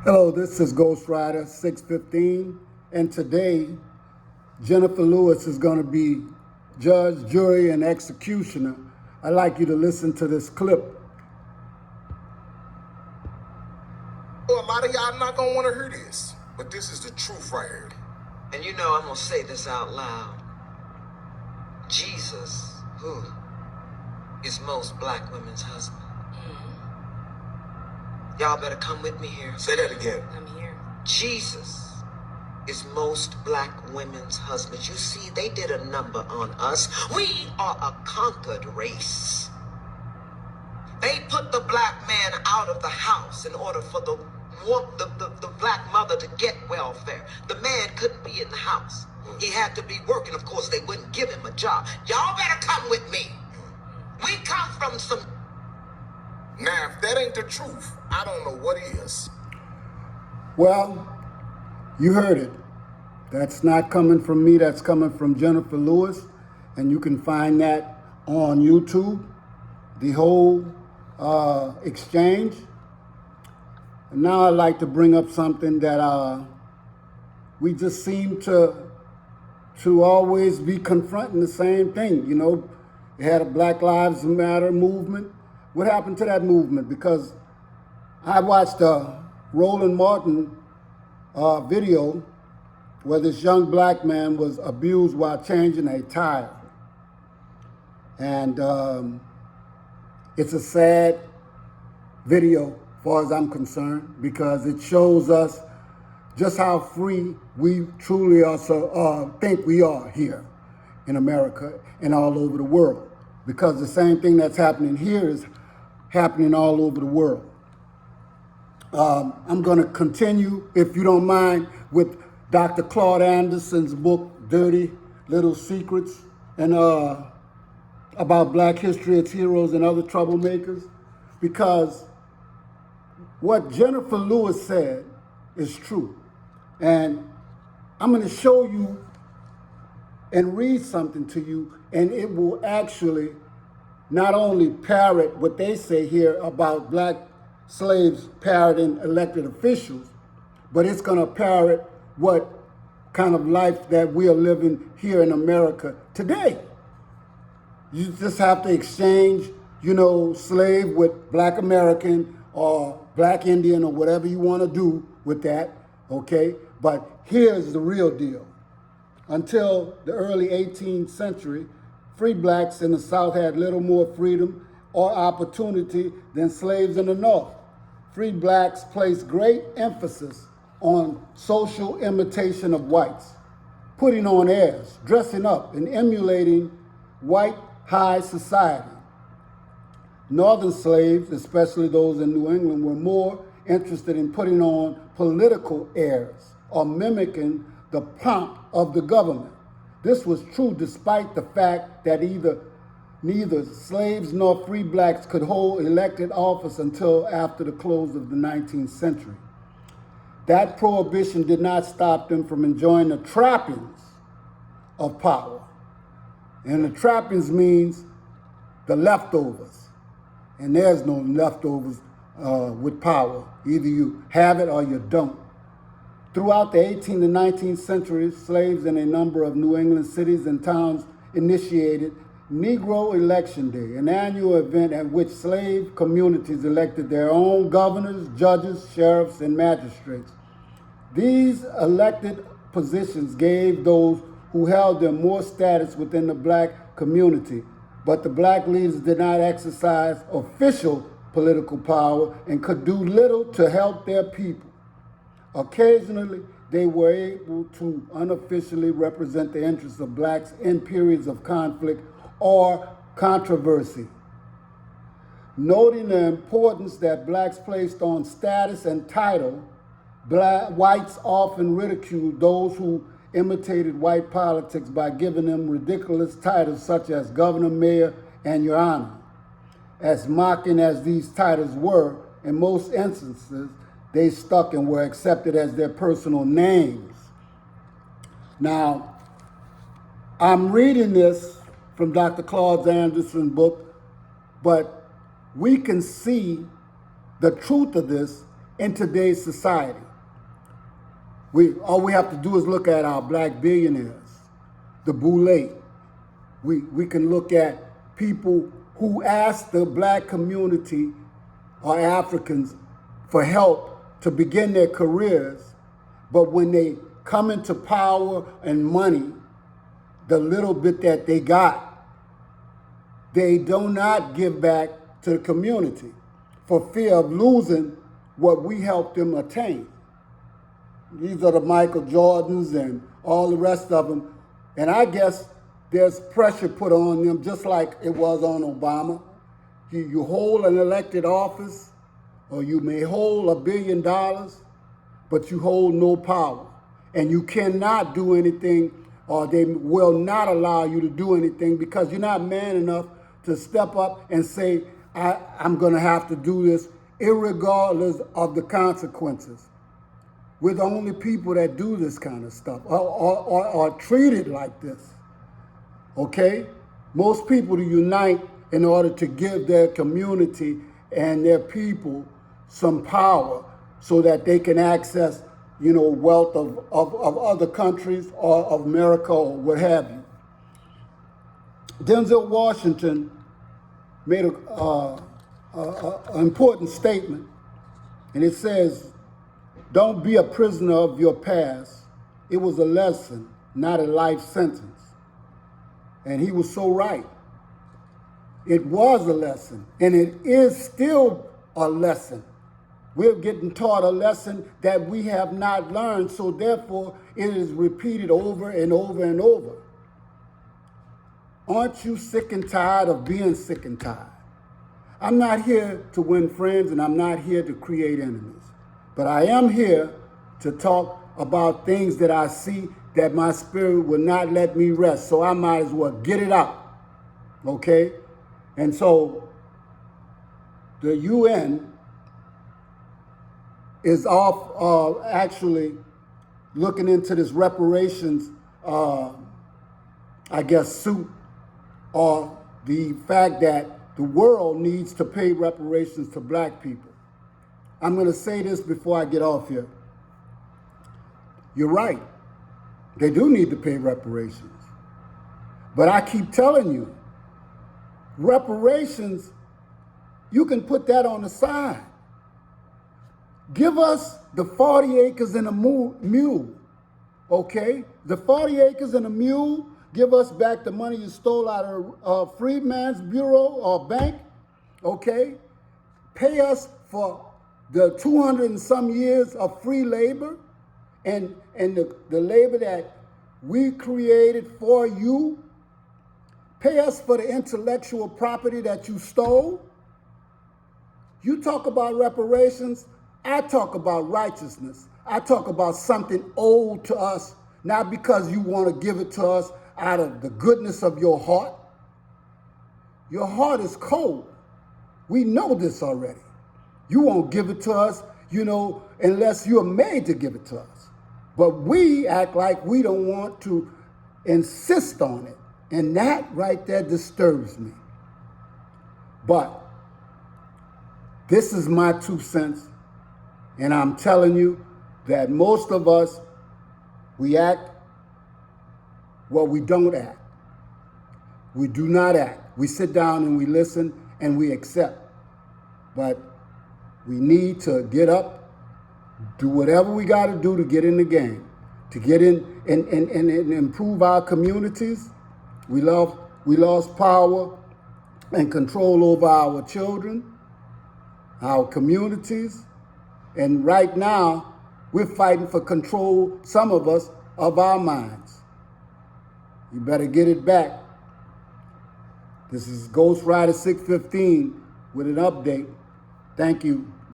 Hello, this is Ghost Rider 615, and today Jennifer Lewis is going to be judge, jury, and executioner. I'd like you to listen to this clip. A lot of y'all not gonna want to hear this, but this is the truth right here. And you know I'm gonna say this out loud. Jesus, who is most black women's husband. Y'all better come with me here. Say that again. I'm here. Jesus is most black women's husband. You see, they did a number on us. We are a conquered race. They put the black man out of the house in order for the black mother to get welfare. The man couldn't be in the house. He had to be working. Of course, they wouldn't give him a job. Y'all better come with me. We come from some... Now, if that ain't the truth, I don't know what is. Well, you heard it. That's not coming from me. That's coming from Jennifer Lewis, and you can find that on YouTube, the whole exchange. And now I'd like to bring up something that we just seem to always be confronting the same thing. You know, you had a Black Lives Matter movement. What happened to that movement? Because I watched a Roland Martin video where this young black man was abused while changing a tire. And it's a sad video as far as I'm concerned, because it shows us just how free we truly think we are here in America and all over the world. Because the same thing that's happening here is happening all over the world. I'm going to continue, if you don't mind, with Dr. Claude Anderson's book, Dirty Little Secrets, and about Black history, its heroes, and other troublemakers. Because what Jennifer Lewis said is true. And I'm going to show you and read something to you, and it will actually not only parrot what they say here about black slaves parroting elected officials, but it's going to parrot what kind of life that we are living here in America today. You just have to exchange, you know, slave with black American or black Indian or whatever you want to do with that, okay? But here's the real deal. Until the early 18th century, free blacks in the South had little more freedom or opportunity than slaves in the North. Free blacks placed great emphasis on social imitation of whites, putting on airs, dressing up, and emulating white high society. Northern slaves, especially those in New England, were more interested in putting on political airs or mimicking the pomp of the government. This was true despite the fact that neither slaves nor free blacks could hold elected office until after the close of the 19th century. That prohibition did not stop them from enjoying the trappings of power. And the trappings means the leftovers. And there's no leftovers with power. Either you have it or you don't. Throughout the 18th and 19th centuries, slaves in a number of New England cities and towns initiated Negro Election Day, an annual event at which slave communities elected their own governors, judges, sheriffs, and magistrates. These elected positions gave those who held them more status within the black community, but the black leaders did not exercise official political power and could do little to help their people. Occasionally, they were able to unofficially represent the interests of blacks in periods of conflict or controversy. Noting the importance that blacks placed on status and title, whites often ridiculed those who imitated white politics by giving them ridiculous titles such as governor, mayor, and your honor. As mocking as these titles were, in most instances, they stuck and were accepted as their personal names. Now, I'm reading this from Dr. Claude Anderson's book, but we can see the truth of this in today's society. All we have to do is look at our black billionaires, the boule. We can look at people who ask the black community or Africans for help to begin their careers, but when they come into power and money, the little bit that they got, they do not give back to the community for fear of losing what we helped them attain. These are the Michael Jordans and all the rest of them. And I guess there's pressure put on them just like it was on Obama. You hold an elected office, or you may hold $1 billion, but you hold no power. And you cannot do anything, or they will not allow you to do anything because you're not man enough to step up and say, I'm going to have to do this irregardless of the consequences. We're the only people that do this kind of stuff or treat it like this, okay? Most people unite in order to give their community and their people some power so that they can access, wealth of other countries or of America or what have you. Denzel Washington made an important statement, and it says, don't be a prisoner of your past. It was a lesson, not a life sentence. And he was so right. It was a lesson, and it is still a lesson. We're getting taught a lesson that we have not learned, so therefore it is repeated over and over and over. Aren't you sick and tired of being sick and tired? I'm not here to win friends, and I'm not here to create enemies. But I am here to talk about things that I see that my spirit will not let me rest. So I might as well get it out, okay? And so the UN is off actually looking into this reparations, suit, or the fact that the world needs to pay reparations to black people. I'm going to say this before I get off here. You're right. They do need to pay reparations. But I keep telling you, reparations, you can put that on the side. Give us the 40 acres and a mule, okay? The 40 acres and a mule, give us back the money you stole out of Freedman's Bureau or bank, okay? Pay us for the 200 and some years of free labor and the labor that we created for you. Pay us for the intellectual property that you stole. You talk about reparations, I talk about righteousness. I talk about something owed to us, not because you want to give it to us out of the goodness of your heart. Your heart is cold. We know this already. You won't give it to us, unless you're made to give it to us. But we act like we don't want to insist on it. And that right there disturbs me. But this is my 2 cents. And I'm telling you that most of us, we act, we don't act. We do not act. We sit down and we listen and we accept. But we need to get up, do whatever we got to do to get in the game, to get in and improve our communities. We lost power and control over our children, our communities. And right now, we're fighting for control, some of us, of our minds. You better get it back. This is Ghost Rider 615 with an update. Thank you.